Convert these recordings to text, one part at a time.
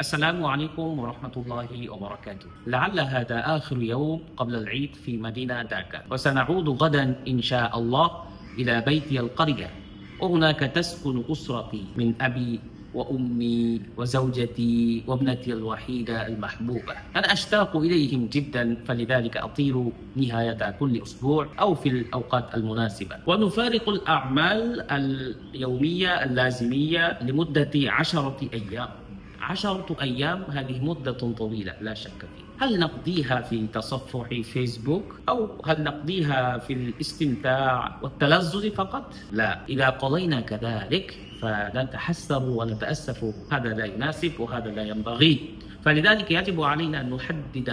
السلام عليكم ورحمة الله وبركاته. لعل هذا آخر يوم قبل العيد في مدينة داكا، وسنعود غدا إن شاء الله إلى بيتي القرية، وهناك تسكن أسرتي من أبي وأمي وزوجتي وابنتي الوحيدة المحبوبة. أنا أشتاق إليهم جدا، فلذلك أطير نهاية كل أسبوع أو في الأوقات المناسبة، ونفارق الأعمال اليومية اللازمية لمدة 10 أيام. 10 أيام هذه مدة طويلة لا شك فيها. هل نقضيها في تصفح فيسبوك أو هل نقضيها في الاستمتاع والتلذذ فقط؟ لا، إذا قضينا كذلك فنتحسر ونتأسف، هذا لا يناسب وهذا لا ينبغي. فلذلك يجب علينا أن نحدد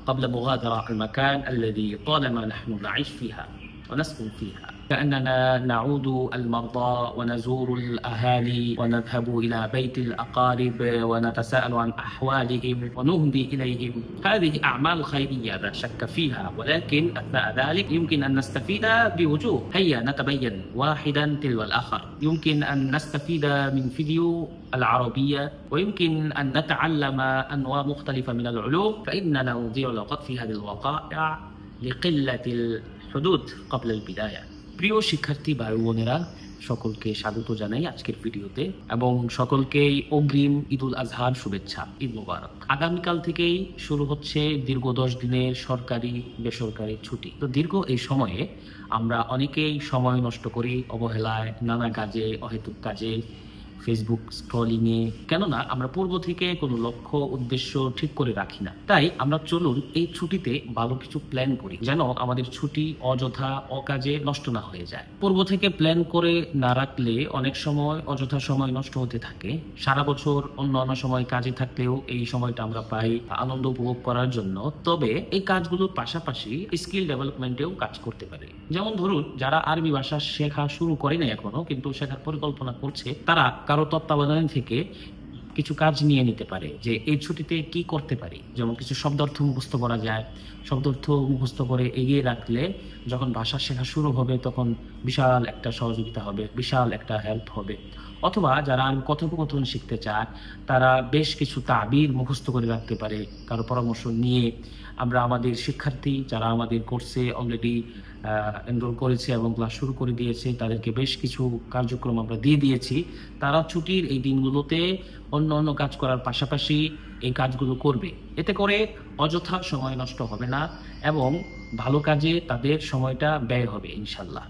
قبل مغادرة المكان الذي طالما نحن نعيش فيها ونسكن فيها، كأننا نعود المرضى ونزور الأهالي ونذهب إلى بيت الأقارب ونتساءل عن أحوالهم ونهدي إليهم. هذه أعمال خيرية لا شك فيها، ولكن أثناء ذلك يمكن أن نستفيد بوجوه. هيا نتبين واحدا تلو الآخر. يمكن أن نستفيد من فيديو العربية، ويمكن أن نتعلم أنواع مختلفة من العلوم، فإننا نضيع الوقت في هذه الوقائع لقلة الحدود قبل البداية। প্রিয় শিক্ষার্থী ভাই বোনেরা, সকলকে স্বাগত জানাই আজকের ভিডিওতে এবং সকলকেই অগ্রিম ঈদুল আজহার শুভেচ্ছা। ঈদ মোবারক। আগামীকাল থেকেই শুরু হচ্ছে দীর্ঘ 10 দিনের সরকারি বেসরকারি ছুটি। তো দীর্ঘ এই সময়ে আমরা অনেকেই সময় নষ্ট করি অবহেলায়, নানা কাজে, অহেতুক কাজে, ফেসবুক স্ক্রলিংয়ে, কেননা আমরা পূর্ব থেকে কোনো লক্ষ্য উদ্দেশ্য ঠিক করে রাখি না। তাই আমরা চলুন এই ছুটিতে ভালো কিছু প্ল্যান করি, যেন আমাদের ছুটি অযথা অকাজে নষ্ট না হয়ে যায়। পূর্ব থেকে প্ল্যান করে না রাখলে অনেক সময় অযথা সময় নষ্ট হতে থাকে। সারা বছর অন্য সময় কাজে থাকলেও এই সময়টা আমরা পাই আনন্দ উপভোগ করার জন্য। তবে এই কাজগুলোর পাশাপাশি স্কিল ডেভেলপমেন্টেও কাজ করতে পারে। যেমন ধরুন, যারা আরবি ভাষা শেখা শুরু করেনি এখনো কিন্তু শেখার পরিকল্পনা করছে, তারা কারো তত্ত্বাবধান থেকে কিছু কাজ নিয়ে নিতে পারে যে এই ছুটিতে কি করতে পারি। যেমন কিছু শব্দার্থ মুখস্থ করা যায়। শব্দার্থ মুখস্থ করে এগিয়ে রাখলে যখন ভাষা শেখা শুরু হবে তখন বিশাল একটা সহযোগিতা হবে, বিশাল একটা হেল্প হবে। অথবা যারা কথোপকথন শিখতে চায় তারা বেশ কিছু তাবির মুখস্থ করে রাখতে পারে কারো পরামর্শ নিয়ে। আমরা আমাদের শিক্ষার্থী যারা আমাদের কোর্সে অলরেডি এনরোল করেছে এবং ক্লাস শুরু করে দিয়েছে, তাদেরকে বেশ কিছু কার্যক্রম আমরা দিয়ে দিয়েছি। তারা ছুটির এই দিনগুলোতে অন্য কাজ করার পাশাপাশি এই কাজগুলো করবে। এতে করে অযথা সময় নষ্ট হবে না এবং ভালো কাজে তাদের সময়টা ব্যয় হবে ইনশাল্লাহ।